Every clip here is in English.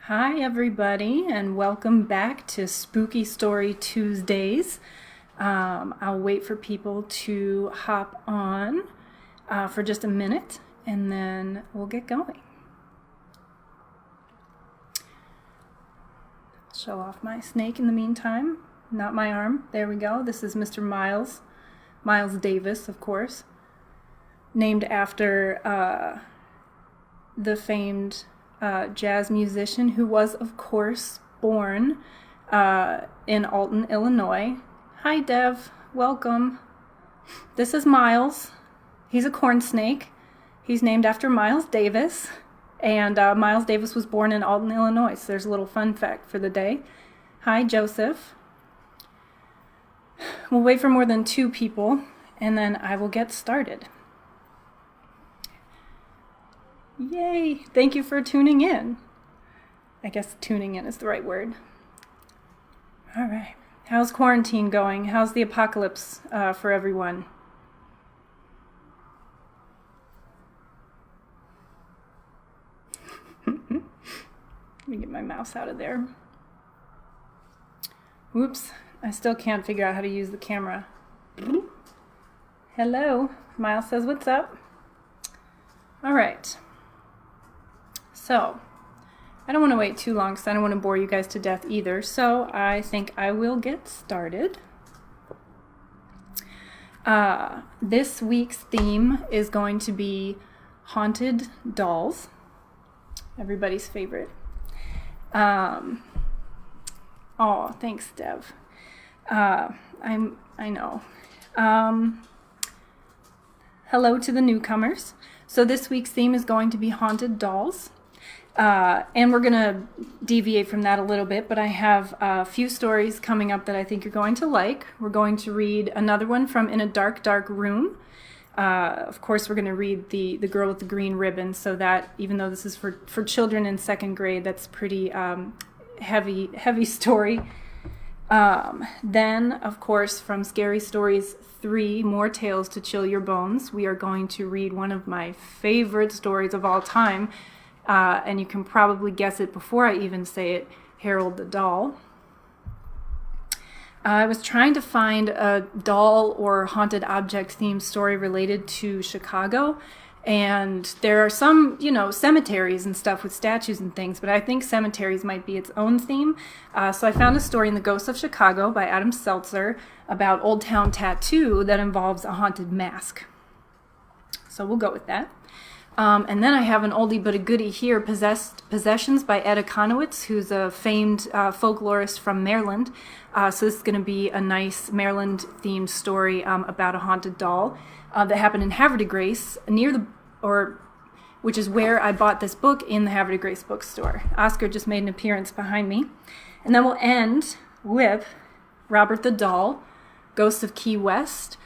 Hi everybody, and welcome back to Spooky Story Tuesdays. I'll wait for people to hop on for just a minute, and then we'll get going. Show off my snake in the meantime, not my arm. There we go. This is Mr. Miles Davis, of course, named after the famed jazz musician who was, of course, born in Alton, Illinois. Hi, Dev. Welcome. This is Miles. He's a corn snake. He's named after Miles Davis. And Miles Davis was born in Alton, Illinois. So there's a little fun fact for the day. Hi, Joseph. We'll wait for more than 2 people, and then I will get started. Yay! Thank you for tuning in. I guess tuning in is the right word. All right. How's quarantine going? How's the apocalypse for everyone? Let me get my mouse out of there. Whoops. I still can't figure out how to use the camera. Hello. Miles says, what's up? All right. So, I don't want to wait too long because I don't want to bore you guys to death either. So, I think I will get started. This week's theme is going to be haunted dolls. Everybody's favorite. Oh, thanks, Dev. I know. Hello to the newcomers. So this week's theme is going to be haunted dolls. And we're going to deviate from that a little bit, but I have a few stories coming up that I think you're going to like. We're going to read another one from In a Dark, Dark Room. Of course, we're going to read the Girl with the Green Ribbon, so that, even though this is for children in 2nd grade, that's pretty heavy story. Then, of course, from Scary Stories 3, More Tales to Chill Your Bones, we are going to read one of my favorite stories of all time, and you can probably guess it before I even say it, Harold the Doll. I was trying to find a doll or haunted object themed story related to Chicago, and there are some, cemeteries and stuff with statues and things, but I think cemeteries might be its own theme. So I found a story in The Ghosts of Chicago by Adam Seltzer about Old Town Tattoo that involves a haunted mask. So we'll go with that. And then I have an oldie but a goodie here, Possessions by Ed Akonowitz, who's a famed folklorist from Maryland. So this is going to be a nice Maryland-themed story about a haunted doll that happened in Havre de Grace, which is where I bought this book, in the Havre de Grace bookstore. Oscar just made an appearance behind me. And then we'll end with Robert the Doll, Ghost of Key West.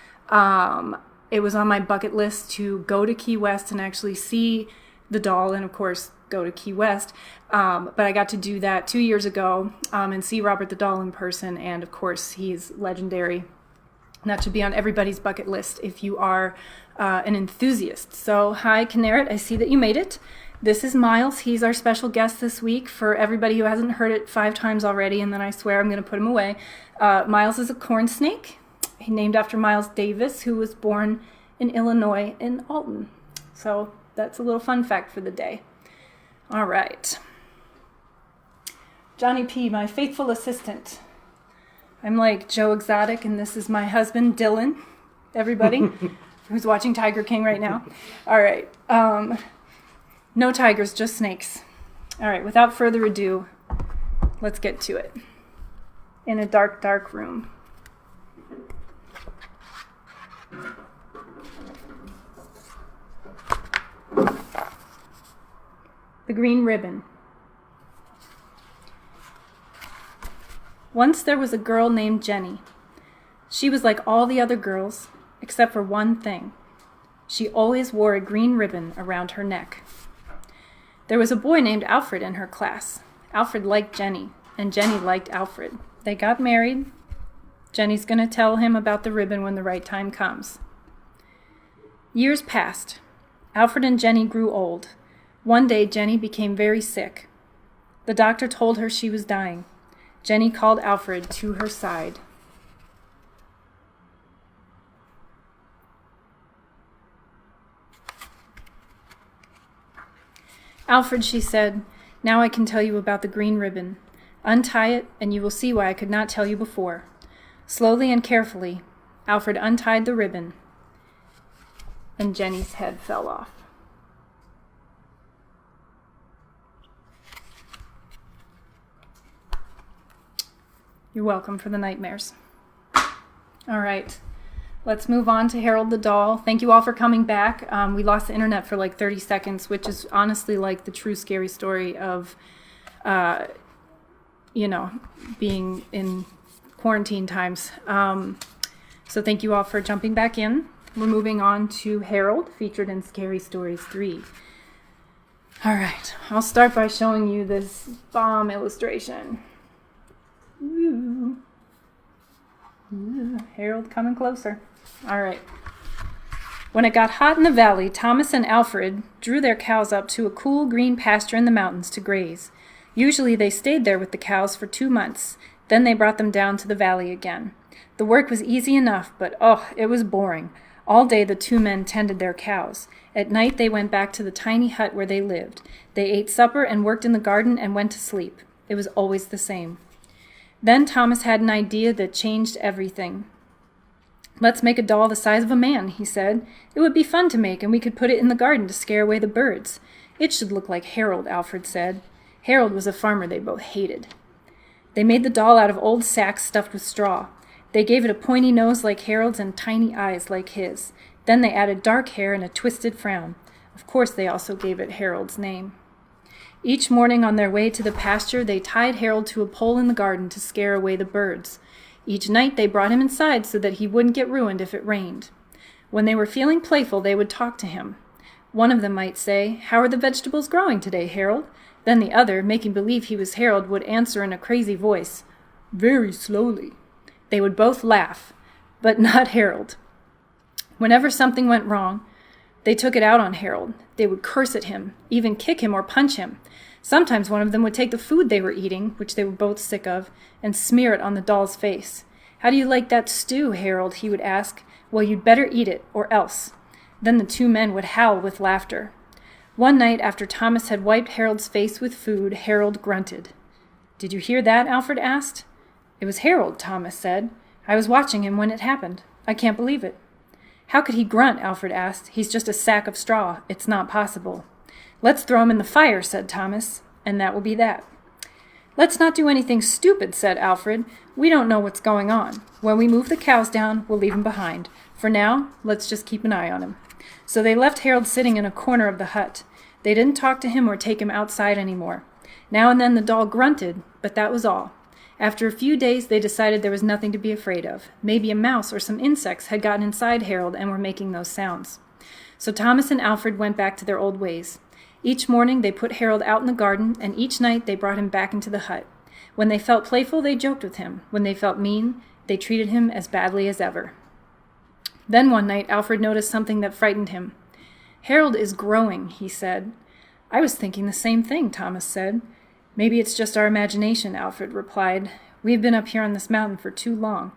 It was on my bucket list to go to Key West and actually see the doll and, of course, go to Key West. But I got to do that 2 years ago and see Robert the Doll in person. And, of course, he's legendary. And that should be on everybody's bucket list if you are an enthusiast. So, hi, Canaret. I see that you made it. This is Miles. He's our special guest this week. For everybody who hasn't heard it 5 times already, and then I swear I'm going to put him away. Miles is a corn snake. He named after Miles Davis, who was born in Illinois in Alton. So that's a little fun fact for the day. All right. Johnny P., my faithful assistant. I'm like Joe Exotic, and this is my husband, Dylan. Everybody who's watching Tiger King right now. All right. No tigers, just snakes. All right. Without further ado, let's get to it. In a Dark, Dark Room. The Green Ribbon. Once there was a girl named Jenny. She was like all the other girls, except for one thing. She always wore a green ribbon around her neck. There was a boy named Alfred in her class. Alfred liked Jenny, and Jenny liked Alfred. They got married. Jenny's going to tell him about the ribbon when the right time comes. Years passed. Alfred and Jenny grew old. One day, Jenny became very sick. The doctor told her she was dying. Jenny called Alfred to her side. Alfred, she said, now I can tell you about the green ribbon. Untie it, and you will see why I could not tell you before. Slowly and carefully, Alfred untied the ribbon, and Jenny's head fell off. You're welcome for the nightmares. All right, let's move on to Harold the doll. Thank you all for coming back. We lost the internet for like 30 seconds, which is honestly like the true scary story of, being in quarantine times. So thank you all for jumping back in. We're moving on to Harold, featured in Scary Stories 3. All right, I'll start by showing you this bomb illustration. Ooh. Ooh. Harold coming closer. All right. When it got hot in the valley, Thomas and Alfred drew their cows up to a cool green pasture in the mountains to graze. Usually they stayed there with the cows for 2 months. Then they brought them down to the valley again. The work was easy enough, but it was boring. All day the 2 men tended their cows. At night they went back to the tiny hut where they lived. They ate supper and worked in the garden and went to sleep. It was always the same. Then Thomas had an idea that changed everything. Let's make a doll the size of a man, he said. It would be fun to make, and we could put it in the garden to scare away the birds. It should look like Harold, Alfred said. Harold was a farmer they both hated. They made the doll out of old sacks stuffed with straw. They gave it a pointy nose like Harold's and tiny eyes like his. Then they added dark hair and a twisted frown. Of course, they also gave it Harold's name. Each morning on their way to the pasture, they tied Harold to a pole in the garden to scare away the birds. Each night they brought him inside so that he wouldn't get ruined if it rained. When they were feeling playful, they would talk to him. One of them might say, "How are the vegetables growing today, Harold?" Then the other, making believe he was Harold, would answer in a crazy voice, "Very slowly." They would both laugh, but not Harold. Whenever something went wrong, they took it out on Harold. They would curse at him, even kick him or punch him. Sometimes one of them would take the food they were eating, which they were both sick of, and smear it on the doll's face. "How do you like that stew, Harold?" he would ask. "Well, you'd better eat it, or else." Then the 2 men would howl with laughter. One night, after Thomas had wiped Harold's face with food, Harold grunted. "Did you hear that?" Alfred asked. "It was Harold," Thomas said. "I was watching him when it happened. I can't believe it." "How could he grunt?" Alfred asked. "He's just a sack of straw. It's not possible." "Let's throw him in the fire," said Thomas, "and that will be that." "Let's not do anything stupid," said Alfred. "We don't know what's going on. When we move the cows down, we'll leave him behind. For now, let's just keep an eye on him." So they left Harold sitting in a corner of the hut. They didn't talk to him or take him outside anymore. Now and then the doll grunted, but that was all. After a few days, they decided there was nothing to be afraid of. Maybe a mouse or some insects had gotten inside Harold and were making those sounds. So Thomas and Alfred went back to their old ways. Each morning they put Harold out in the garden, and each night they brought him back into the hut. When they felt playful, they joked with him. When they felt mean, they treated him as badly as ever. Then one night, Alfred noticed something that frightened him. "Harold is growing," he said. "I was thinking the same thing," Thomas said. "Maybe it's just our imagination," Alfred replied. "We've been up here on this mountain for too long."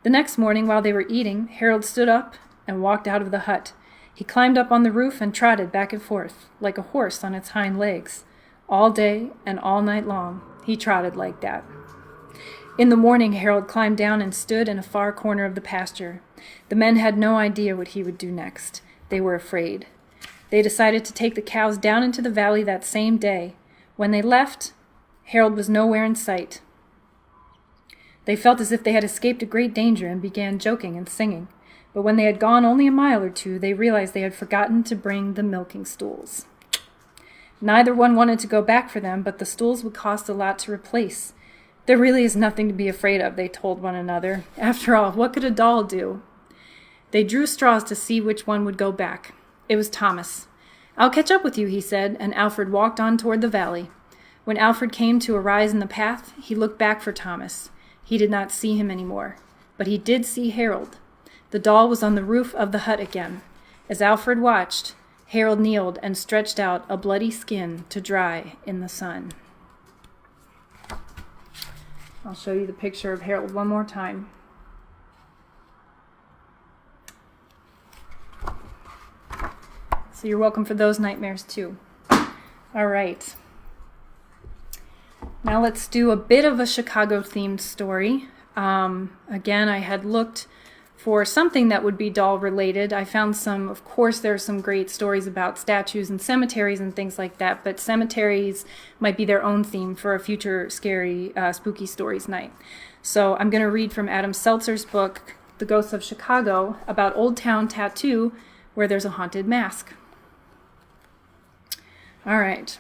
The next morning, while they were eating, Harold stood up and walked out of the hut. He climbed up on the roof and trotted back and forth, like a horse on its hind legs. All day and all night long, he trotted like that. In the morning, Harold climbed down and stood in a far corner of the pasture. The men had no idea what he would do next. They were afraid. They decided to take the cows down into the valley that same day. When they left, Harold was nowhere in sight. They felt as if they had escaped a great danger and began joking and singing. But when they had gone only a mile or two, they realized they had forgotten to bring the milking stools. Neither one wanted to go back for them, but the stools would cost a lot to replace. "There really is nothing to be afraid of," they told one another. "After all, what could a doll do?" They drew straws to see which one would go back. It was Thomas. "I'll catch up with you," he said, and Alfred walked on toward the valley. When Alfred came to a rise in the path, he looked back for Thomas. He did not see him anymore, but he did see Harold. The doll was on the roof of the hut again. As Alfred watched, Harold kneeled and stretched out a bloody skin to dry in the sun. I'll show you the picture of Harold one more time. So you're welcome for those nightmares too. All right. Now let's do a bit of a Chicago-themed story. Again, I had looked for something that would be doll-related. I found some, of course, there are some great stories about statues and cemeteries and things like that, but cemeteries might be their own theme for a future scary, spooky stories night. So I'm going to read from Adam Seltzer's book, The Ghosts of Chicago, about Old Town Tattoo, where there's a haunted mask. All right.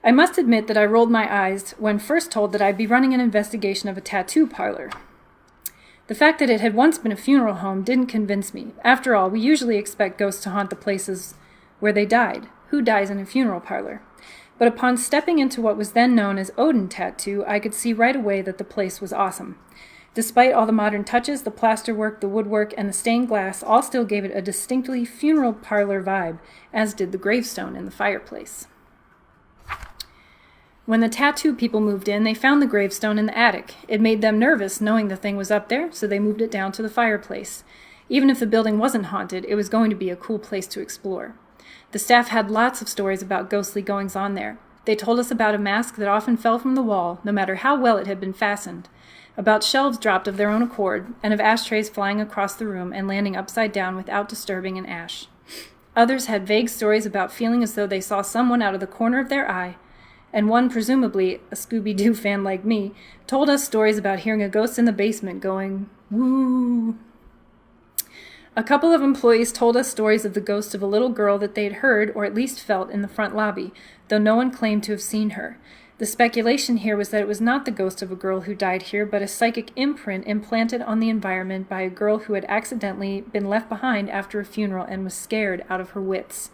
I must admit that I rolled my eyes when first told that I'd be running an investigation of a tattoo parlor. The fact that it had once been a funeral home didn't convince me. After all, we usually expect ghosts to haunt the places where they died. Who dies in a funeral parlor? But upon stepping into what was then known as Odin Tattoo, I could see right away that the place was awesome. Despite all the modern touches, the plasterwork, the woodwork, and the stained glass all still gave it a distinctly funeral parlor vibe, as did the gravestone in the fireplace. When the tattoo people moved in, they found the gravestone in the attic. It made them nervous knowing the thing was up there, so they moved it down to the fireplace. Even if the building wasn't haunted, it was going to be a cool place to explore. The staff had lots of stories about ghostly goings-on there. They told us about a mask that often fell from the wall, no matter how well it had been fastened, about shelves dropped of their own accord, and of ashtrays flying across the room and landing upside down without disturbing an ash. Others had vague stories about feeling as though they saw someone out of the corner of their eye, and one, presumably a Scooby-Doo fan like me, told us stories about hearing a ghost in the basement going, woo. A couple of employees told us stories of the ghost of a little girl that they'd heard, or at least felt, in the front lobby, though no one claimed to have seen her. The speculation here was that it was not the ghost of a girl who died here, but a psychic imprint implanted on the environment by a girl who had accidentally been left behind after a funeral and was scared out of her wits.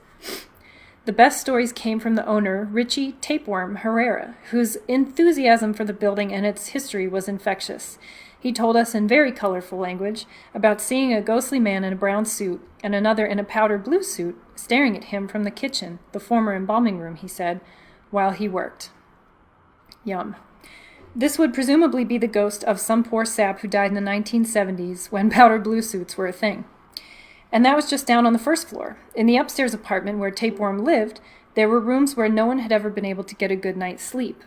The best stories came from the owner, Richie Tapeworm Herrera, whose enthusiasm for the building and its history was infectious. He told us in very colorful language about seeing a ghostly man in a brown suit and another in a powder blue suit staring at him from the kitchen, the former embalming room, he said, while he worked. Yum. This would presumably be the ghost of some poor sap who died in the 1970s when powder blue suits were a thing. And that was just down on the first floor. In the upstairs apartment where Tapeworm lived, there were rooms where no one had ever been able to get a good night's sleep,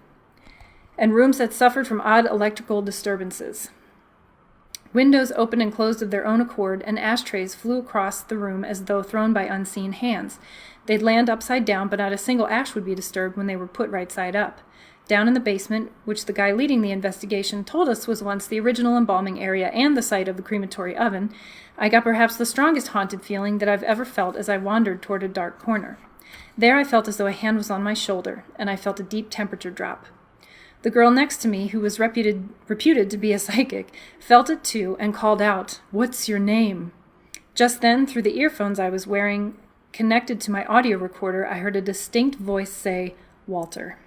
and rooms that suffered from odd electrical disturbances. Windows opened and closed of their own accord, and ashtrays flew across the room as though thrown by unseen hands. They'd land upside down, but not a single ash would be disturbed when they were put right side up. Down in the basement, which the guy leading the investigation told us was once the original embalming area and the site of the crematory oven, I got perhaps the strongest haunted feeling that I've ever felt as I wandered toward a dark corner. There I felt as though a hand was on my shoulder, and I felt a deep temperature drop. The girl next to me, who was reputed to be a psychic, felt it too and called out, "What's your name?" Just then, through the earphones I was wearing, connected to my audio recorder, I heard a distinct voice say, "Walter."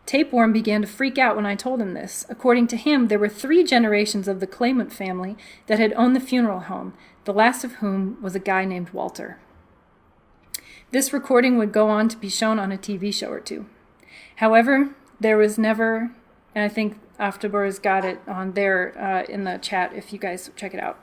Tapeworm began to freak out when I told him this. According to him, there were 3 generations of the claimant family that had owned the funeral home, the last of whom was a guy named Walter. This recording would go on to be shown on a TV show or two. However, there was never, and I think Aftabur has got it on there in the chat if you guys check it out.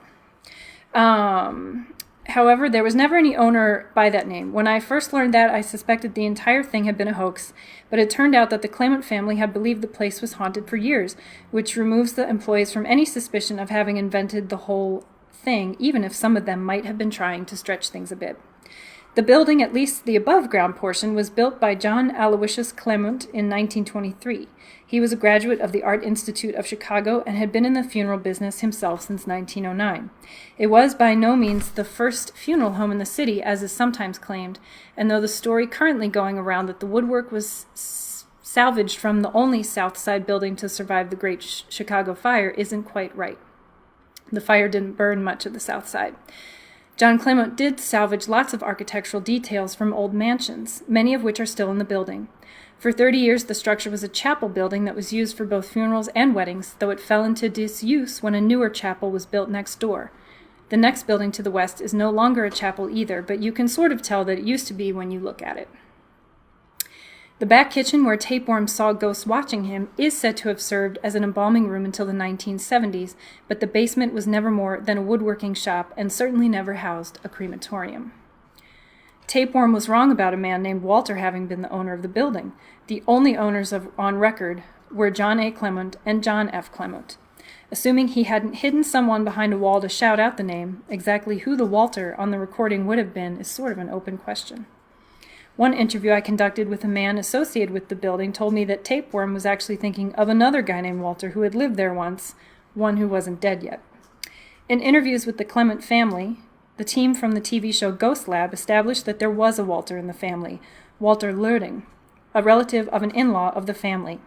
However, there was never any owner by that name. When I first learned that, I suspected the entire thing had been a hoax, but it turned out that the claimant family had believed the place was haunted for years, which removes the employees from any suspicion of having invented the whole thing, even if some of them might have been trying to stretch things a bit. The building, at least the above-ground portion, was built by John Aloysius Clement in 1923. He was a graduate of the Art Institute of Chicago and had been in the funeral business himself since 1909. It was by no means the first funeral home in the city, as is sometimes claimed, and though the story currently going around that the woodwork was salvaged from the only South Side building to survive the Great Chicago Fire isn't quite right. The fire didn't burn much of the South Side. John Clement did salvage lots of architectural details from old mansions, many of which are still in the building. For 30 years, the structure was a chapel building that was used for both funerals and weddings, though it fell into disuse when a newer chapel was built next door. The next building to the west is no longer a chapel either, but you can sort of tell that it used to be when you look at it. The back kitchen where Tapeworm saw ghosts watching him is said to have served as an embalming room until the 1970s, but the basement was never more than a woodworking shop and certainly never housed a crematorium. Tapeworm was wrong about a man named Walter having been the owner of the building. The only owners on record were John A. Clement and John F. Clement. Assuming he hadn't hidden someone behind a wall to shout out the name, exactly who the Walter on the recording would have been is sort of an open question. One interview I conducted with a man associated with the building told me that Tapeworm was actually thinking of another guy named Walter who had lived there once, one who wasn't dead yet. In interviews with the Clement family, the team from the TV show Ghost Lab established that there was a Walter in the family, Walter Lurding, a relative of an in-law of the family.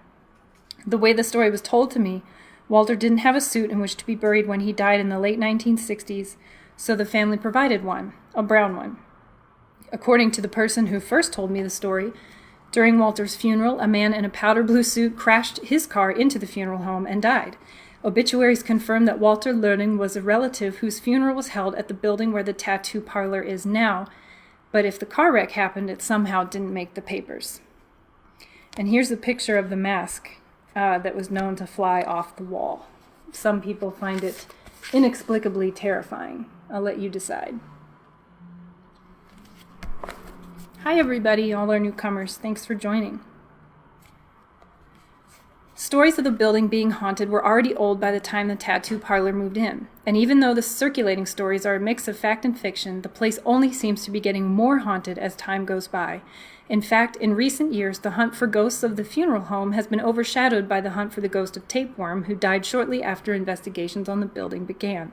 The way the story was told to me, Walter didn't have a suit in which to be buried when he died in the late 1960s, so the family provided one, a brown one. According to the person who first told me the story, during Walter's funeral, a man in a powder blue suit crashed his car into the funeral home and died. Obituaries confirm that Walter Lurding was a relative whose funeral was held at the building where the tattoo parlor is now, but if the car wreck happened, it somehow didn't make the papers. And here's a picture of the mask that was known to fly off the wall. Some people find it inexplicably terrifying. I'll let you decide. Hi everybody, all our newcomers. Thanks for joining. Stories of the building being haunted were already old by the time the tattoo parlor moved in. And even though the circulating stories are a mix of fact and fiction, the place only seems to be getting more haunted as time goes by. In fact, in recent years, the hunt for ghosts of the funeral home has been overshadowed by the hunt for the ghost of Tapeworm, who died shortly after investigations on the building began.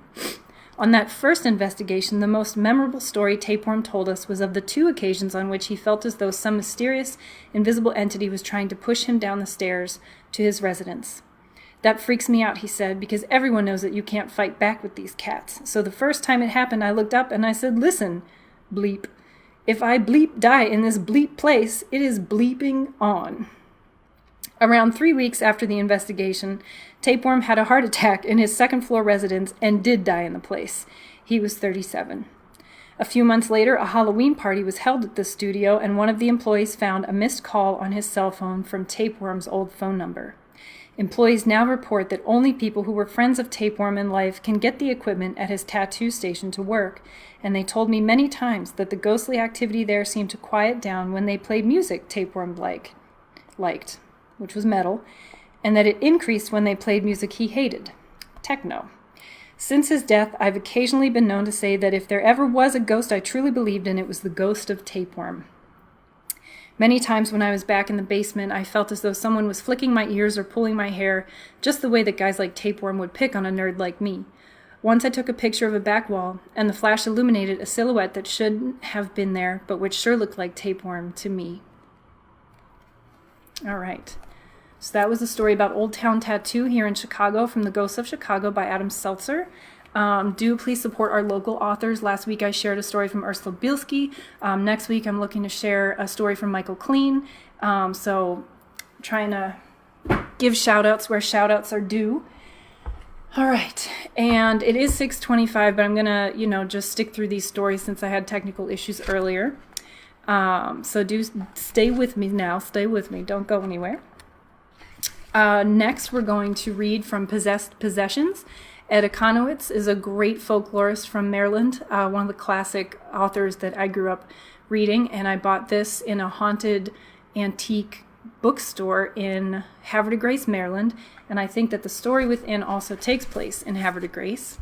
On that first investigation, the most memorable story Tapeworm told us was of the 2 occasions on which he felt as though some mysterious, invisible entity was trying to push him down the stairs to his residence. That freaks me out, he said, because everyone knows that you can't fight back with these cats. So the first time it happened, I looked up and I said, "Listen, bleep. If I bleep die in this bleep place, it is bleeping on." Around 3 weeks after the investigation, Tapeworm had a heart attack in his second-floor residence and did die in the place. He was 37. A few months later, a Halloween party was held at the studio, and one of the employees found a missed call on his cell phone from Tapeworm's old phone number. Employees now report that only people who were friends of Tapeworm in life can get the equipment at his tattoo station to work, and they told me many times that the ghostly activity there seemed to quiet down when they played music Tapeworm liked, which was metal, and that it increased when they played music he hated, techno. Since his death, I've occasionally been known to say that if there ever was a ghost I truly believed in, it was the ghost of Tapeworm. Many times when I was back in the basement, I felt as though someone was flicking my ears or pulling my hair, just the way that guys like Tapeworm would pick on a nerd like me. Once I took a picture of a back wall, and the flash illuminated a silhouette that shouldn't have been there, but which sure looked like Tapeworm to me. All right. So that was a story about Old Town Tattoo here in Chicago from The Ghosts of Chicago by Adam Seltzer. Do please support our local authors. Last week I shared a story from Ursula Bielski. Next week I'm looking to share a story from Michael Clean. So trying to give shout-outs where shout-outs are due. All right, and it is 6:25, but I'm going to, just stick through these stories since I had technical issues earlier. So do stay with me now. Stay with me. Don't go anywhere. Next, we're going to read from Possessed Possessions. Ed Akonowitz is a great folklorist from Maryland, one of the classic authors that I grew up reading, and I bought this in a haunted antique bookstore in Havre de Grace, Maryland, and I think that the story within also takes place in Havre de Grace.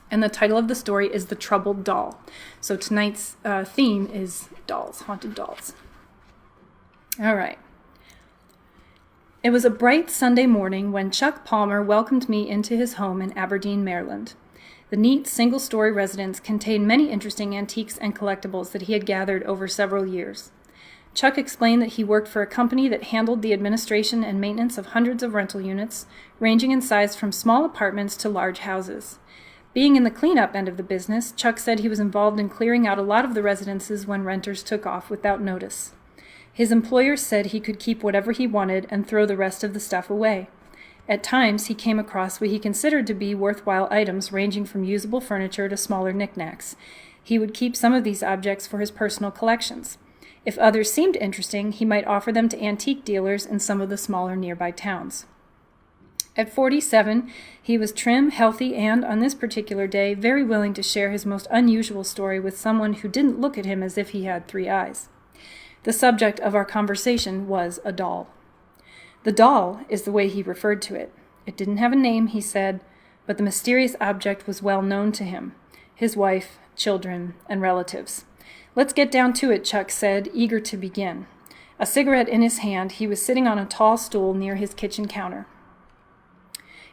And the title of the story is The Troubled Doll. So tonight's theme is dolls, haunted dolls. All right. It was a bright Sunday morning when Chuck Palmer welcomed me into his home in Aberdeen, Maryland. The neat, single-story residence contained many interesting antiques and collectibles that he had gathered over several years. Chuck explained that he worked for a company that handled the administration and maintenance of hundreds of rental units, ranging in size from small apartments to large houses. Being in the cleanup end of the business, Chuck said he was involved in clearing out a lot of the residences when renters took off without notice. His employer said he could keep whatever he wanted and throw the rest of the stuff away. At times, he came across what he considered to be worthwhile items ranging from usable furniture to smaller knickknacks. He would keep some of these objects for his personal collections. If others seemed interesting, he might offer them to antique dealers in some of the smaller nearby towns. At 47, he was trim, healthy, and, on this particular day, very willing to share his most unusual story with someone who didn't look at him as if he had 3 eyes. The subject of our conversation was a doll. The doll is the way he referred to it. It didn't have a name, he said, but the mysterious object was well known to him, his wife, children, and relatives. "Let's get down to it," Chuck said, eager to begin. A cigarette in his hand, he was sitting on a tall stool near his kitchen counter.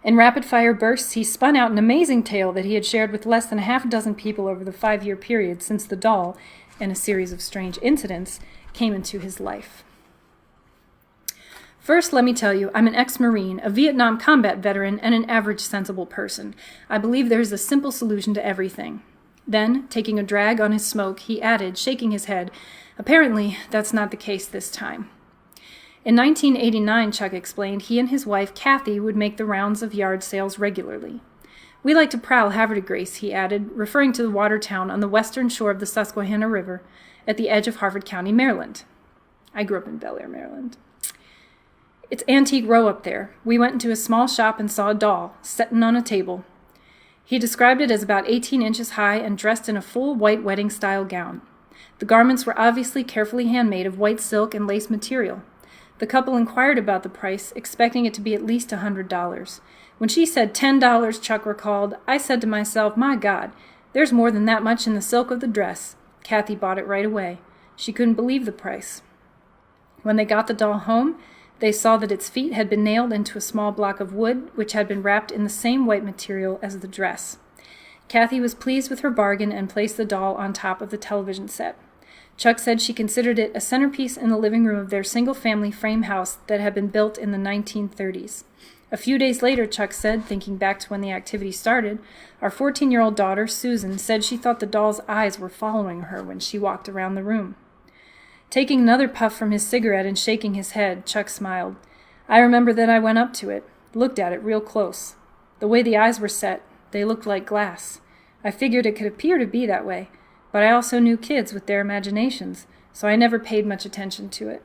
In rapid-fire bursts, he spun out an amazing tale that he had shared with less than a half dozen people over the 5-year period since the doll, and a series of strange incidents, came into his life. "First, let me tell you, I'm an ex-Marine, a Vietnam combat veteran, and an average sensible person. I believe there's a simple solution to everything." Then, taking a drag on his smoke, he added, shaking his head, "Apparently, that's not the case this time." In 1989, Chuck explained, he and his wife, Kathy, would make the rounds of yard sales regularly. "We like to prowl Havre-de-Grace," he added, referring to the water town on the western shore of the Susquehanna River at the edge of Harford County, Maryland. I grew up in Bel Air, Maryland. "It's Antique Row up there. We went into a small shop and saw a doll, settin' on a table." He described it as about 18 inches high and dressed in a full white wedding-style gown. The garments were obviously carefully handmade of white silk and lace material. The couple inquired about the price, expecting it to be at least $100. When she said $10, Chuck recalled, I said to myself, "My God, there's more than that much in the silk of the dress." Kathy bought it right away. She couldn't believe the price. When they got the doll home, they saw that its feet had been nailed into a small block of wood, which had been wrapped in the same white material as the dress. Kathy was pleased with her bargain and placed the doll on top of the television set. Chuck said she considered it a centerpiece in the living room of their single-family frame house that had been built in the 1930s. A few days later, Chuck said, thinking back to when the activity started, our 14-year-old daughter, Susan, said she thought the doll's eyes were following her when she walked around the room. Taking another puff from his cigarette and shaking his head, Chuck smiled. "I remember that I went up to it, looked at it real close. The way the eyes were set, they looked like glass. I figured it could appear to be that way, but I also knew kids with their imaginations, so I never paid much attention to it."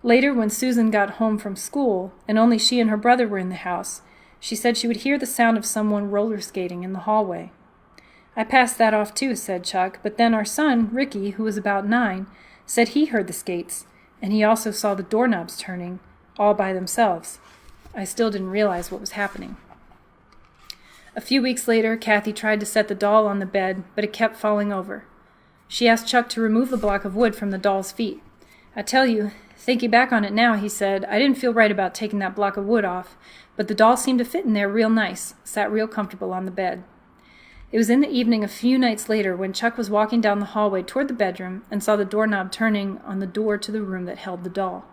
Later, when Susan got home from school, and only she and her brother were in the house, she said she would hear the sound of someone roller skating in the hallway. "I passed that off too," said Chuck, "but then our son, Ricky, who was about 9, said he heard the skates, and he also saw the doorknobs turning, all by themselves. I still didn't realize what was happening." A few weeks later, Kathy tried to set the doll on the bed, but it kept falling over. She asked Chuck to remove the block of wood from the doll's feet. "I tell you, thinking back on it now," he said, "I didn't feel right about taking that block of wood off, but the doll seemed to fit in there real nice, sat real comfortable on the bed." It was in the evening a few nights later when Chuck was walking down the hallway toward the bedroom and saw the doorknob turning on the door to the room that held the doll.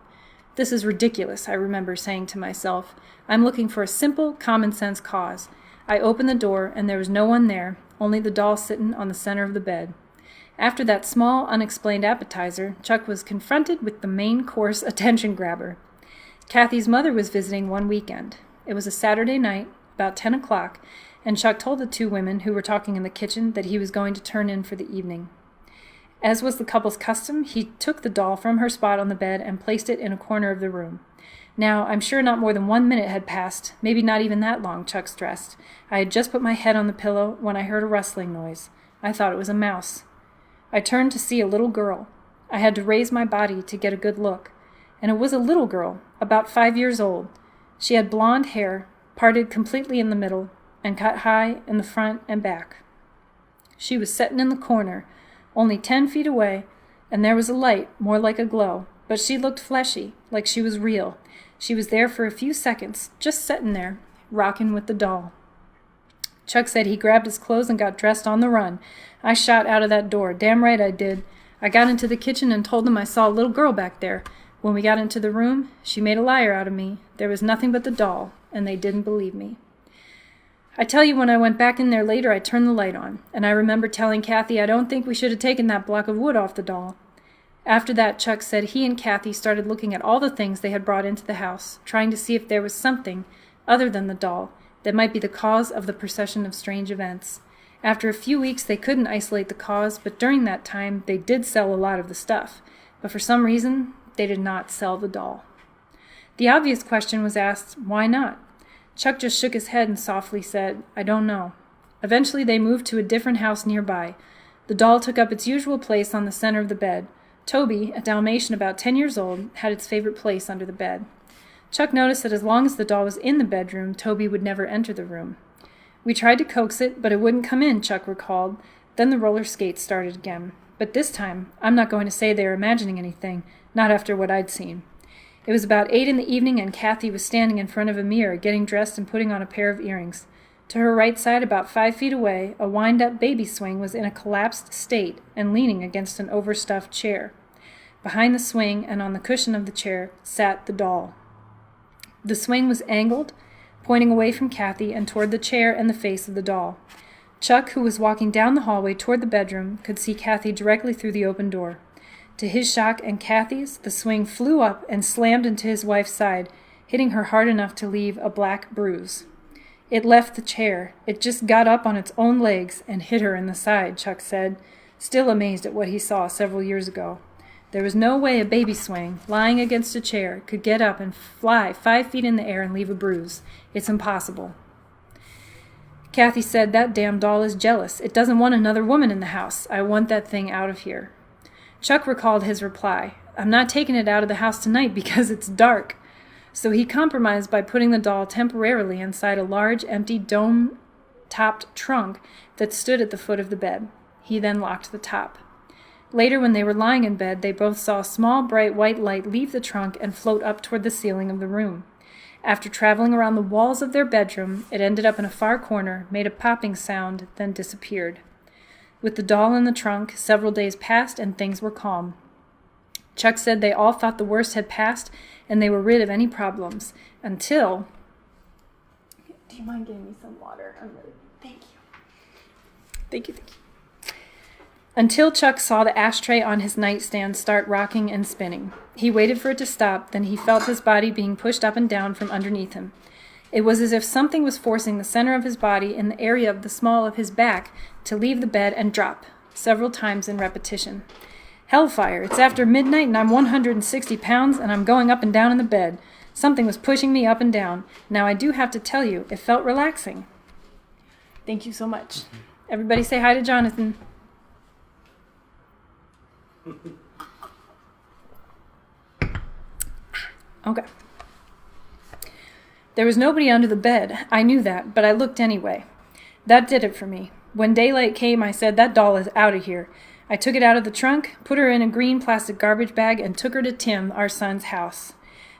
"This is ridiculous," I remember saying to myself. "I'm looking for a simple, common-sense cause." I opened the door, and there was no one there, only the doll sitting on the center of the bed. After that small, unexplained appetizer, Chuck was confronted with the main course attention grabber. Kathy's mother was visiting one weekend. It was a Saturday night, about 10 o'clock, and Chuck told the 2 women who were talking in the kitchen that he was going to turn in for the evening. As was the couple's custom, he took the doll from her spot on the bed and placed it in a corner of the room. Now, I'm sure not more than 1 minute had passed, maybe not even that long, Chuck stressed. I had just put my head on the pillow when I heard a rustling noise. I thought it was a mouse. I turned to see a little girl. I had to raise my body to get a good look. And it was a little girl, about 5 years old. She had blonde hair, parted completely in the middle, and cut high in the front and back. She was settin' in the corner, only 10 feet away, and there was a light, more like a glow, but she looked fleshy, like she was real. She was there for a few seconds, just settin' there, rockin' with the doll. Chuck said he grabbed his clothes and got dressed on the run. I shot out of that door. Damn right I did. I got into the kitchen and told them I saw a little girl back there. When we got into the room, she made a liar out of me. There was nothing but the doll, and they didn't believe me. I tell you, when I went back in there later, I turned the light on, and I remember telling Kathy I don't think we should have taken that block of wood off the doll. After that, Chuck said he and Kathy started looking at all the things they had brought into the house, trying to see if there was something, other than the doll, that might be the cause of the procession of strange events. After a few weeks, they couldn't isolate the cause, but during that time, they did sell a lot of the stuff. But for some reason, they did not sell the doll. The obvious question was asked, why not? Chuck just shook his head and softly said, I don't know. Eventually, they moved to a different house nearby. The doll took up its usual place on the center of the bed. Toby, a Dalmatian about 10 years old, had its favorite place under the bed. Chuck noticed that as long as the doll was in the bedroom, Toby would never enter the room. We tried to coax it, but it wouldn't come in, Chuck recalled. Then the roller skates started again. But this time, I'm not going to say they were imagining anything, not after what I'd seen. It was about 8 in the evening, and Kathy was standing in front of a mirror, getting dressed and putting on a pair of earrings. To her right side, about 5 feet away, a wind-up baby swing was in a collapsed state and leaning against an overstuffed chair. Behind the swing and on the cushion of the chair sat the doll. The swing was angled, pointing away from Kathy and toward the chair and the face of the doll. Chuck, who was walking down the hallway toward the bedroom, could see Kathy directly through the open door. To his shock and Kathy's, the swing flew up and slammed into his wife's side, hitting her hard enough to leave a black bruise. It left the chair. It just got up on its own legs and hit her in the side, Chuck said, still amazed at what he saw several years ago. There was no way a baby swing, lying against a chair, could get up and fly 5 feet in the air and leave a bruise. It's impossible. Kathy said, that damn doll is jealous. It doesn't want another woman in the house. I want that thing out of here. Chuck recalled his reply. I'm not taking it out of the house tonight because it's dark. So he compromised by putting the doll temporarily inside a large, empty, dome-topped trunk that stood at the foot of the bed. He then locked the top. Later, when they were lying in bed, they both saw a small, bright white light leave the trunk and float up toward the ceiling of the room. After traveling around the walls of their bedroom, it ended up in a far corner, made a popping sound, then disappeared. With the doll in the trunk, several days passed and things were calm. Chuck said they all thought the worst had passed and they were rid of any problems, until... Do you mind getting me some water? Thank you. Thank you. Until Chuck saw the ashtray on his nightstand start rocking and spinning. He waited for it to stop, then he felt his body being pushed up and down from underneath him. It was as if something was forcing the center of his body in the area of the small of his back to leave the bed and drop, several times in repetition. Hellfire, it's after midnight and I'm 160 pounds and I'm going up and down in the bed. Something was pushing me up and down. Now I do have to tell you, it felt relaxing. Thank you so much. Everybody say hi to Jonathan. Okay. There was nobody under the bed. I knew that, but I looked anyway. That did it for me. When daylight came, I said, that doll is out of here. I took it out of the trunk, put her in a green plastic garbage bag, and took her to Tim, our son's house.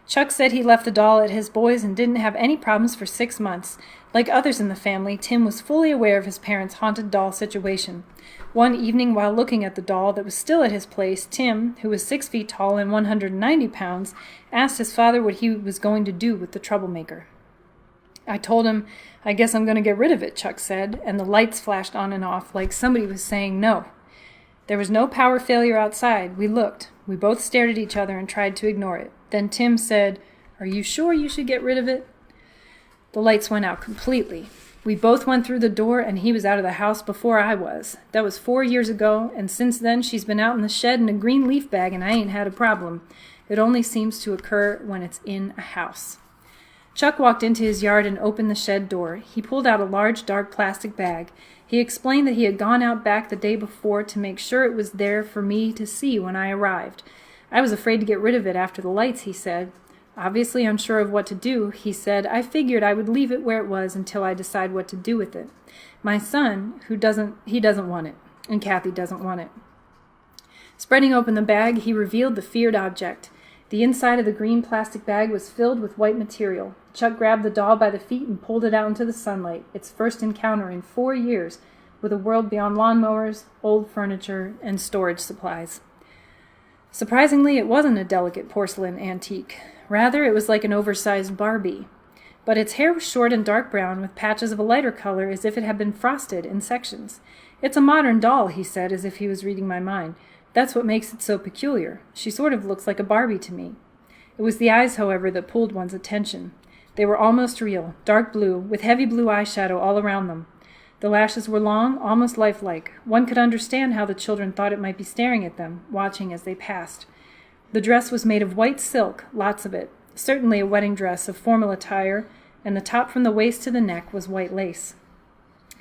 Chuck said he left the doll at his boys and didn't have any problems for 6 months. Like others in the family, Tim was fully aware of his parents' haunted doll situation. One evening, while looking at the doll that was still at his place, Tim, who was 6 feet tall and 190 pounds, asked his father what he was going to do with the troublemaker. I told him, I guess I'm going to get rid of it, Chuck said, and the lights flashed on and off like somebody was saying no. There was no power failure outside. We looked. We both stared at each other and tried to ignore it. Then Tim said, Are you sure you should get rid of it? The lights went out completely. We both went through the door, and he was out of the house before I was. That was 4 years ago, and since then she's been out in the shed in a green leaf bag, and I ain't had a problem. It only seems to occur when it's in a house. Chuck walked into his yard and opened the shed door. He pulled out a large, dark plastic bag. He explained that he had gone out back the day before to make sure it was there for me to see when I arrived. I was afraid to get rid of it after the lights, he said. Obviously unsure of what to do, he said, I figured I would leave it where it was until I decide what to do with it. My son, he doesn't want it, and Kathy doesn't want it. Spreading open the bag, he revealed the feared object. The inside of the green plastic bag was filled with white material. Chuck grabbed the doll by the feet and pulled it out into the sunlight, its first encounter in 4 years with a world beyond lawnmowers, old furniture, and storage supplies. Surprisingly, it wasn't a delicate porcelain antique. Rather, it was like an oversized Barbie. But its hair was short and dark brown with patches of a lighter color as if it had been frosted in sections. It's a modern doll, he said, as if he was reading my mind. That's what makes it so peculiar. She sort of looks like a Barbie to me. It was the eyes, however, that pulled one's attention. They were almost real, dark blue, with heavy blue eyeshadow all around them. The lashes were long, almost lifelike. One could understand how the children thought it might be staring at them, watching as they passed. The dress was made of white silk, lots of it, certainly a wedding dress of formal attire, and the top from the waist to the neck was white lace.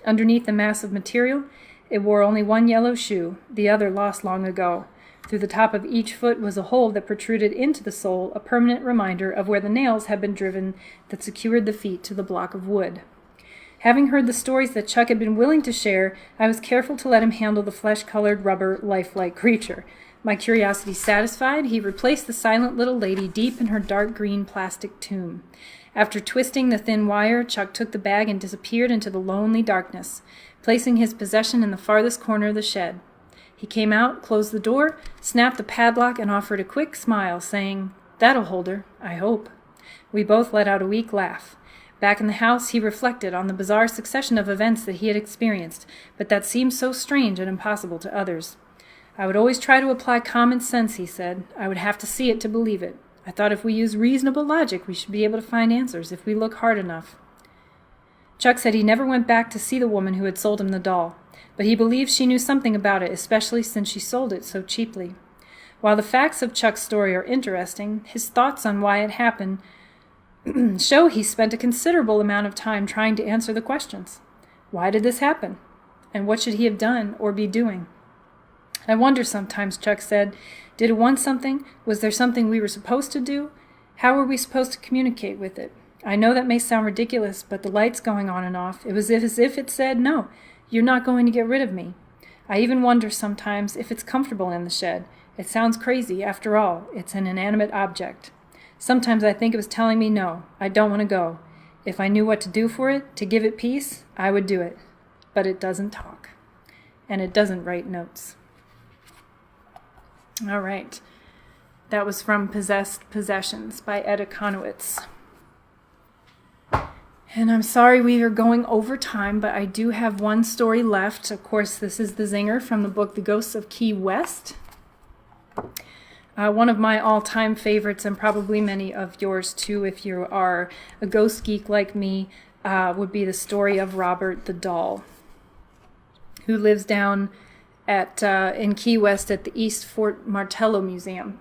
Underneath the mass of material, it wore only one yellow shoe, the other lost long ago. Through the top of each foot was a hole that protruded into the sole, a permanent reminder of where the nails had been driven that secured the feet to the block of wood. Having heard the stories that Chuck had been willing to share, I was careful to let him handle the flesh-colored, rubber, lifelike creature. My curiosity satisfied, he replaced the silent little lady deep in her dark green plastic tomb. After twisting the thin wire, Chuck took the bag and disappeared into the lonely darkness, placing his possession in the farthest corner of the shed. He came out, closed the door, snapped the padlock, and offered a quick smile, saying, "That'll hold her, I hope." We both let out a weak laugh. Back in the house, he reflected on the bizarre succession of events that he had experienced, but that seemed so strange and impossible to others. "I would always try to apply common sense," he said. "I would have to see it to believe it. I thought if we use reasonable logic, we should be able to find answers if we look hard enough." Chuck said he never went back to see the woman who had sold him the doll, but he believed she knew something about it, especially since she sold it so cheaply. While the facts of Chuck's story are interesting, his thoughts on why it happened show he spent a considerable amount of time trying to answer the questions. Why did this happen? And what should he have done or be doing? "I wonder sometimes," Chuck said. "Did it want something? Was there something we were supposed to do? How were we supposed to communicate with it? I know that may sound ridiculous, but the lights going on and off, it was as if it said, 'No, you're not going to get rid of me.' I even wonder sometimes if it's comfortable in the shed. It sounds crazy. After all, it's an inanimate object. Sometimes I think it was telling me, 'No, I don't want to go.' If I knew what to do for it, to give it peace, I would do it. But it doesn't talk. And it doesn't write notes." All right. That was from Possessed Possessions by Etta Conowitz. And I'm sorry we are going over time, but I do have one story left. Of course, this is the zinger from the book The Ghosts of Key West. One of my all-time favorites, and probably many of yours too, if you are a ghost geek like me, would be the story of Robert the Doll, who lives down in Key West at the East Fort Martello Museum.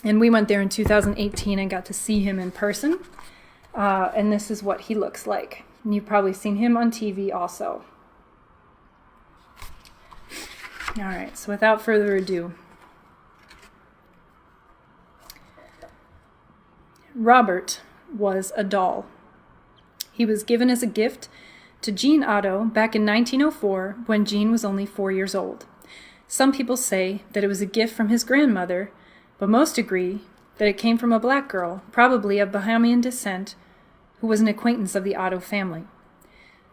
And we went there in 2018 and got to see him in person. And this is what he looks like. And you've probably seen him on TV also. All right, so without further ado, Robert was a doll. He was given as a gift to Jean Otto back in 1904 when Jean was only 4 years old. Some people say that it was a gift from his grandmother, but most agree that it came from a black girl, probably of Bahamian descent, who was an acquaintance of the Otto family.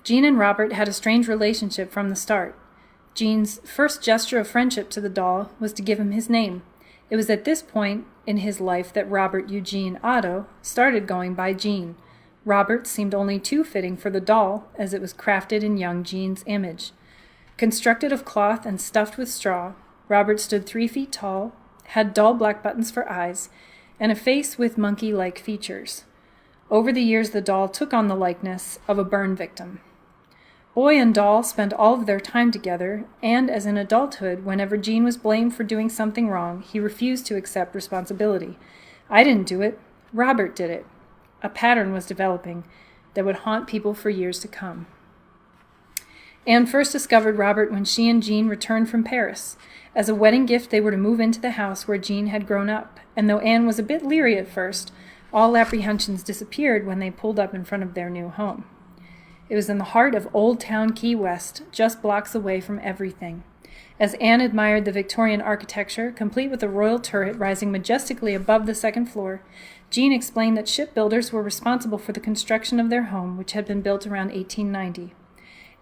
Jean and Robert had a strange relationship from the start. Jean's first gesture of friendship to the doll was to give him his name. It was at this point in his life that Robert Eugene Otto started going by Jean. Robert seemed only too fitting for the doll, as it was crafted in young Jean's image. Constructed of cloth and stuffed with straw, Robert stood 3 feet tall, had dull black buttons for eyes, and a face with monkey-like features. Over the years, the doll took on the likeness of a burn victim. Boy and doll spent all of their time together, and as in adulthood, whenever Jean was blamed for doing something wrong, he refused to accept responsibility. "I didn't do it. Robert did it." A pattern was developing that would haunt people for years to come. Anne first discovered Robert when she and Jean returned from Paris. As a wedding gift, they were to move into the house where Jean had grown up, and though Anne was a bit leery at first, all apprehensions disappeared when they pulled up in front of their new home. It was in the heart of Old Town Key West, just blocks away from everything. As Anne admired the Victorian architecture, complete with a royal turret rising majestically above the second floor, Jean explained that shipbuilders were responsible for the construction of their home, which had been built around 1890.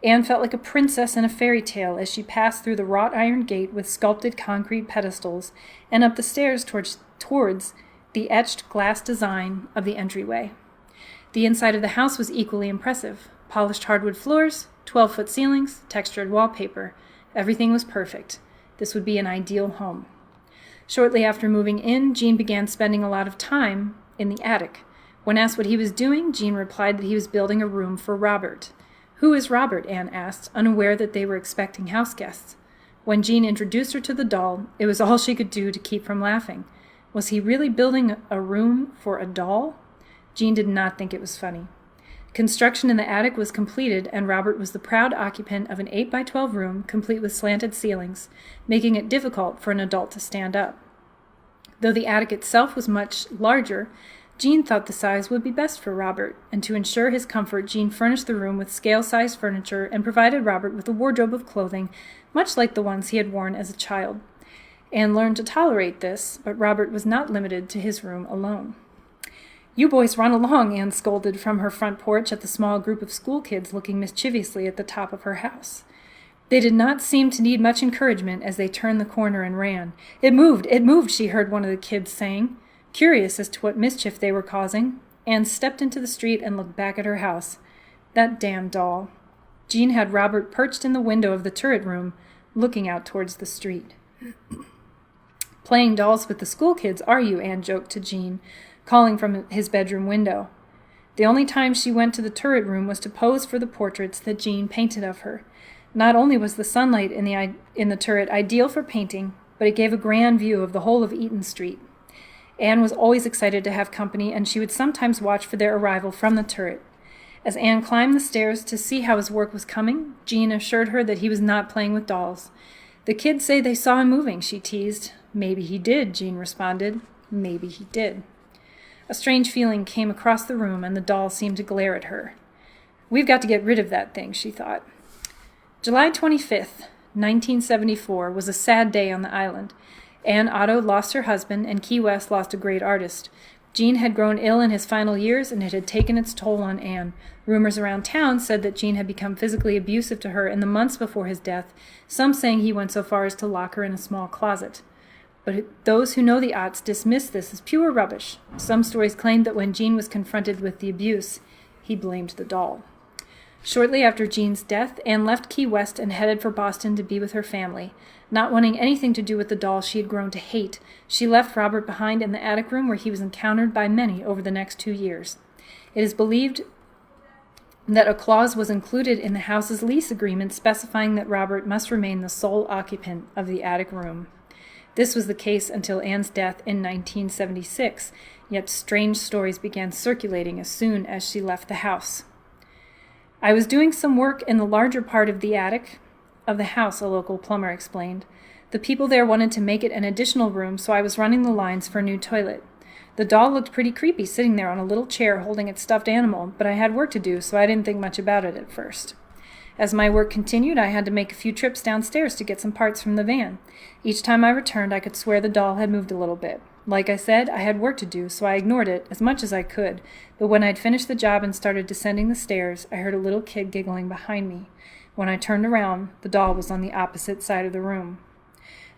Anne felt like a princess in a fairy tale as she passed through the wrought iron gate with sculpted concrete pedestals and up the stairs towards the etched glass design of the entryway. The inside of the house was equally impressive. Polished hardwood floors, 12-foot ceilings, textured wallpaper. Everything was perfect. This would be an ideal home. Shortly after moving in, Jean began spending a lot of time in the attic. When asked what he was doing, Jean replied that he was building a room for Robert. "Who is Robert?" Anne asked, unaware that they were expecting house guests. When Jean introduced her to the doll, it was all she could do to keep from laughing. Was he really building a room for a doll? Jean did not think it was funny. Construction in the attic was completed, and Robert was the proud occupant of an 8-by-12 room, complete with slanted ceilings, making it difficult for an adult to stand up. Though the attic itself was much larger, Jean thought the size would be best for Robert, and to ensure his comfort, Jean furnished the room with scale-sized furniture and provided Robert with a wardrobe of clothing, much like the ones he had worn as a child. Anne learned to tolerate this, but Robert was not limited to his room alone. "You boys run along," Anne scolded from her front porch at the small group of school kids looking mischievously at the top of her house. They did not seem to need much encouragement as they turned the corner and ran. It moved, she heard one of the kids saying. Curious as to what mischief they were causing, Anne stepped into the street and looked back at her house. That damn doll. Jean had Robert perched in the window of the turret room, looking out towards the street. "Playing dolls with the school kids, are you?" Anne joked to Jean, calling from his bedroom window. The only time she went to the turret room was to pose for the portraits that Jean painted of her. Not only was the sunlight in the turret ideal for painting, but it gave a grand view of the whole of Eaton Street. Anne was always excited to have company, and she would sometimes watch for their arrival from the turret. As Anne climbed the stairs to see how his work was coming, Jean assured her that he was not playing with dolls. "The kids say they saw him moving," she teased. "Maybe he did," Jean responded. "Maybe he did." A strange feeling came across the room, and the doll seemed to glare at her. "We've got to get rid of that thing," she thought. July 25th, 1974, was a sad day on the island. Anne Otto lost her husband, and Key West lost a great artist. Jean had grown ill in his final years, and it had taken its toll on Anne. Rumors around town said that Jean had become physically abusive to her in the months before his death, some saying he went so far as to lock her in a small closet. But those who know the Otts dismiss this as pure rubbish. Some stories claimed that when Jean was confronted with the abuse, he blamed the doll. Shortly after Jean's death, Anne left Key West and headed for Boston to be with her family. Not wanting anything to do with the doll she had grown to hate, she left Robert behind in the attic room where he was encountered by many over the next 2 years. It is believed that a clause was included in the house's lease agreement specifying that Robert must remain the sole occupant of the attic room. This was the case until Anne's death in 1976, yet strange stories began circulating as soon as she left the house. "I was doing some work in the larger part of the attic of the house," a local plumber explained. "The people there wanted to make it an additional room, so I was running the lines for a new toilet. The doll looked pretty creepy sitting there on a little chair holding its stuffed animal, but I had work to do, so I didn't think much about it at first. As my work continued, I had to make a few trips downstairs to get some parts from the van. Each time I returned, I could swear the doll had moved a little bit. Like I said, I had work to do, so I ignored it as much as I could, but when I'd finished the job and started descending the stairs, I heard a little kid giggling behind me. When I turned around, the doll was on the opposite side of the room.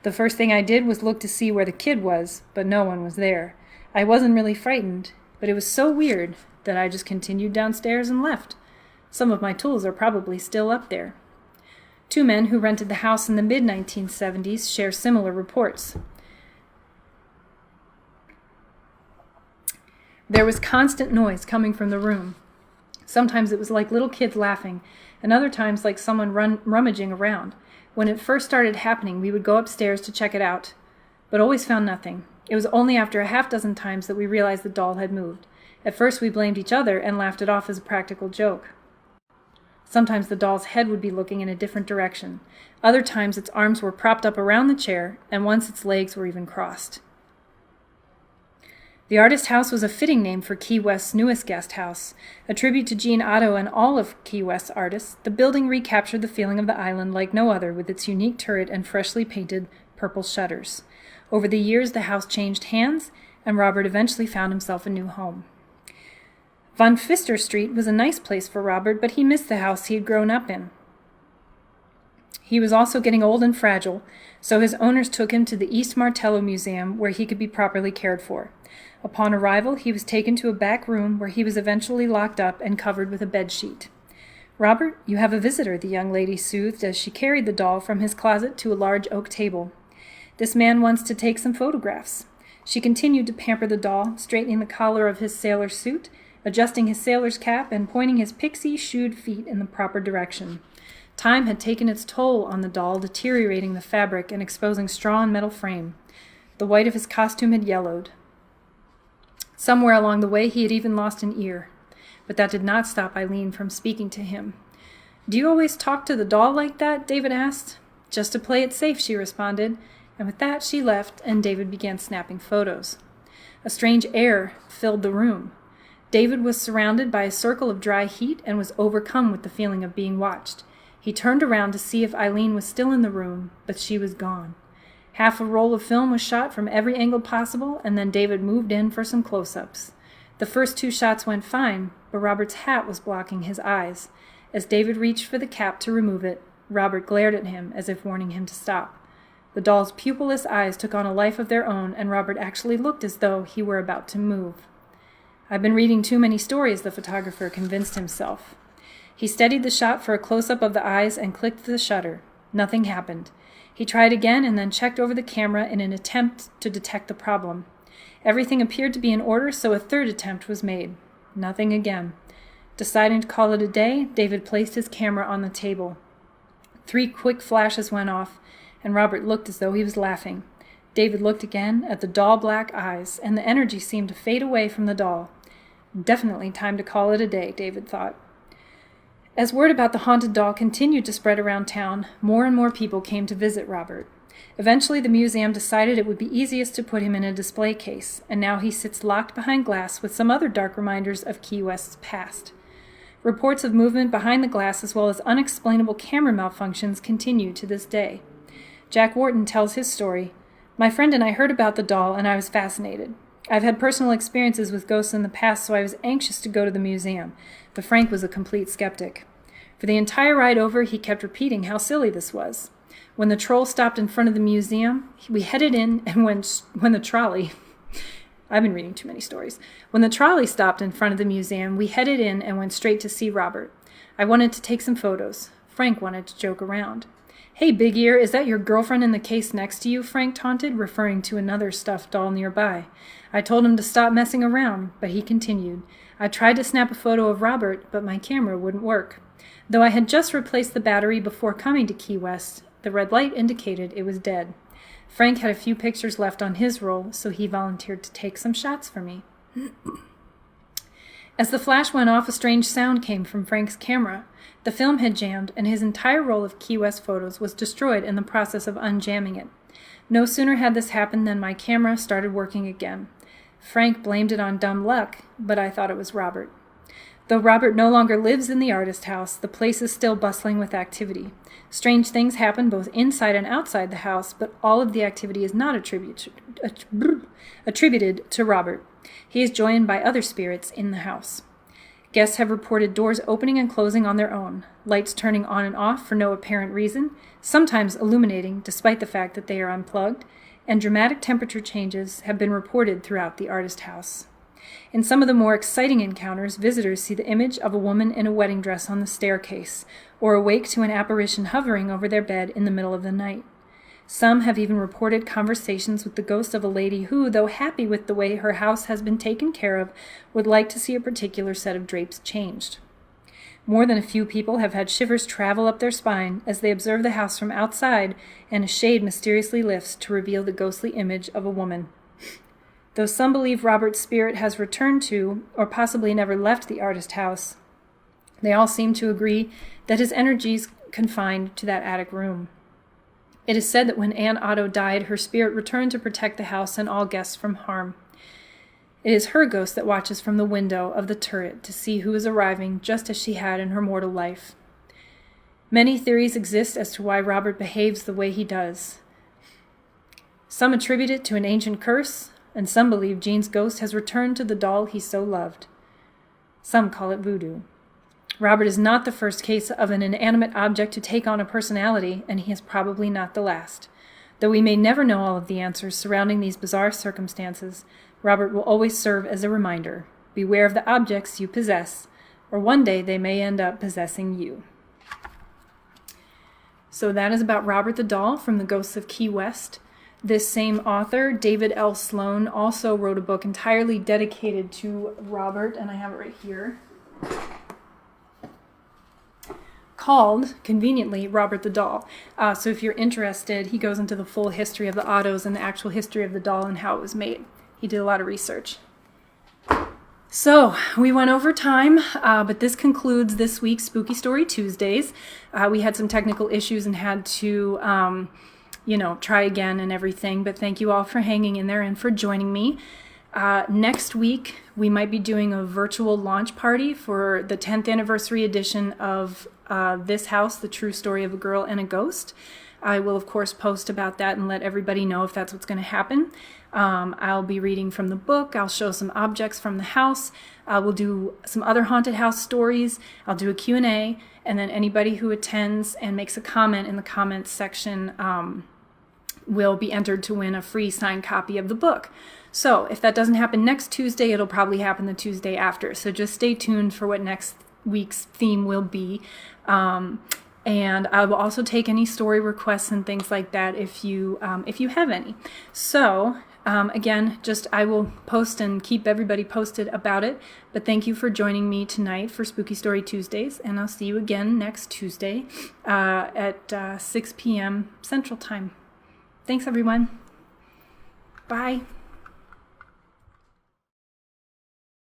The first thing I did was look to see where the kid was, but no one was there. I wasn't really frightened, but it was so weird that I just continued downstairs and left. Some of my tools are probably still up there." 2 men who rented the house in the mid-1970s share similar reports. There was constant noise coming from the room. Sometimes it was like little kids laughing, and other times like someone rummaging around. When it first started happening, we would go upstairs to check it out, but always found nothing. It was only after a half-dozen times that we realized the doll had moved. At first we blamed each other and laughed it off as a practical joke. Sometimes the doll's head would be looking in a different direction. Other times its arms were propped up around the chair, and once its legs were even crossed. The Artist House was a fitting name for Key West's newest guest house. A tribute to Jean Otto and all of Key West's artists, the building recaptured the feeling of the island like no other with its unique turret and freshly painted purple shutters. Over the years, the house changed hands, and Robert eventually found himself a new home. Von Pfister Street was a nice place for Robert, but he missed the house he had grown up in. He was also getting old and fragile, so his owners took him to the East Martello Museum where he could be properly cared for. Upon arrival, he was taken to a back room where he was eventually locked up and covered with a bedsheet. "Robert, you have a visitor," the young lady soothed as she carried the doll from his closet to a large oak table. "This man wants to take some photographs." She continued to pamper the doll, straightening the collar of his sailor suit adjusting his sailor's cap and pointing his pixie-shoed feet in the proper direction. Time had taken its toll on the doll, deteriorating the fabric and exposing straw and metal frame. The white of his costume had yellowed. Somewhere along the way he had even lost an ear. But that did not stop Eileen from speaking to him. "Do you always talk to the doll like that?" David asked. "Just to play it safe," she responded, and with that she left and David began snapping photos. A strange air filled the room. David was surrounded by a circle of dry heat and was overcome with the feeling of being watched. He turned around to see if Eileen was still in the room, but she was gone. Half a roll of film was shot from every angle possible, and then David moved in for some close-ups. The first 2 shots went fine, but Robert's hat was blocking his eyes. As David reached for the cap to remove it, Robert glared at him as if warning him to stop. The doll's pupilless eyes took on a life of their own, and Robert actually looked as though he were about to move. "I've been reading too many stories," the photographer convinced himself. He steadied the shot for a close-up of the eyes and clicked the shutter. Nothing happened. He tried again and then checked over the camera in an attempt to detect the problem. Everything appeared to be in order, so a third attempt was made. Nothing again. Deciding to call it a day, David placed his camera on the table. 3 quick flashes went off, and Robert looked as though he was laughing. David looked again at the doll-black eyes, and the energy seemed to fade away from the doll. Definitely time to call it a day, David thought. As word about the haunted doll continued to spread around town, more and more people came to visit Robert. Eventually the museum decided it would be easiest to put him in a display case, and now he sits locked behind glass with some other dark reminders of Key West's past. Reports of movement behind the glass as well as unexplainable camera malfunctions continue to this day. Jack Wharton tells his story. "My friend and I heard about the doll, and I was fascinated. I've had personal experiences with ghosts in the past, so I was anxious to go to the museum, but Frank was a complete skeptic. For the entire ride over, he kept repeating how silly this was. When the troll stopped in front of the museum, we headed in, and when the trolley... I've been reading too many stories. When the trolley stopped in front of the museum, we headed in and went straight to see Robert. I wanted to take some photos. Frank wanted to joke around. 'Hey, Big Ear, is that your girlfriend in the case next to you?' Frank taunted, referring to another stuffed doll nearby. I told him to stop messing around, but he continued. I tried to snap a photo of Robert, but my camera wouldn't work. Though I had just replaced the battery before coming to Key West, the red light indicated it was dead. Frank had a few pictures left on his roll, so he volunteered to take some shots for me." As the flash went off, a strange sound came from Frank's camera. The film had jammed, and his entire roll of Key West photos was destroyed in the process of unjamming it. No sooner had this happened than my camera started working again. Frank blamed it on dumb luck, but I thought it was Robert. Though Robert no longer lives in the artist house, the place is still bustling with activity. Strange things happen both inside and outside the house, but all of the activity is not attributed to Robert. He is joined by other spirits in the house. Guests have reported doors opening and closing on their own, lights turning on and off for no apparent reason, sometimes illuminating despite the fact that they are unplugged, and dramatic temperature changes have been reported throughout the artist house. In some of the more exciting encounters, visitors see the image of a woman in a wedding dress on the staircase, or awake to an apparition hovering over their bed in the middle of the night. Some have even reported conversations with the ghost of a lady who, though happy with the way her house has been taken care of, would like to see a particular set of drapes changed. More than a few people have had shivers travel up their spine as they observe the house from outside, and a shade mysteriously lifts to reveal the ghostly image of a woman. Though some believe Robert's spirit has returned to, or possibly never left the artist house, they all seem to agree that his energy is confined to that attic room. It is said that when Anne Otto died, her spirit returned to protect the house and all guests from harm. It is her ghost that watches from the window of the turret to see who is arriving, just as she had in her mortal life. Many theories exist as to why Robert behaves the way he does. Some attribute it to an ancient curse, and some believe Jean's ghost has returned to the doll he so loved. Some call it voodoo. Robert is not the first case of an inanimate object to take on a personality, and he is probably not the last. Though we may never know all of the answers surrounding these bizarre circumstances, Robert will always serve as a reminder. Beware of the objects you possess, or one day they may end up possessing you. So that is about Robert the doll from the Ghosts of Key West. this same author, David L. Sloan, also wrote a book entirely dedicated to Robert, and I have it right here, called, conveniently, Robert the Doll. So if you're interested, he goes into the full history of the autos and the actual history of the doll and how it was made. He did a lot of research. So we went over time, but this concludes this week's Spooky Story Tuesdays. We had some technical issues and had to try again and everything, but thank you all for hanging in there and for joining me. Next week, we might be doing a virtual launch party for the 10th anniversary edition of This House, The True Story of a Girl and a Ghost. I will, of course, post about that and let everybody know if that's what's going to happen. I'll be reading from the book. I'll show some objects from the house. We'll do some other haunted house stories. I'll do a Q&A, and then anybody who attends and makes a comment in the comments section will be entered to win a free signed copy of the book. So if that doesn't happen next Tuesday, it'll probably happen the Tuesday after. So just stay tuned for what next week's theme will be. And I will also take any story requests and things like that if you have any. So again, I will post and keep everybody posted about it. But thank you for joining me tonight for Spooky Story Tuesdays, and I'll see you again next Tuesday at 6 p.m. Central Time. Thanks, everyone. Bye.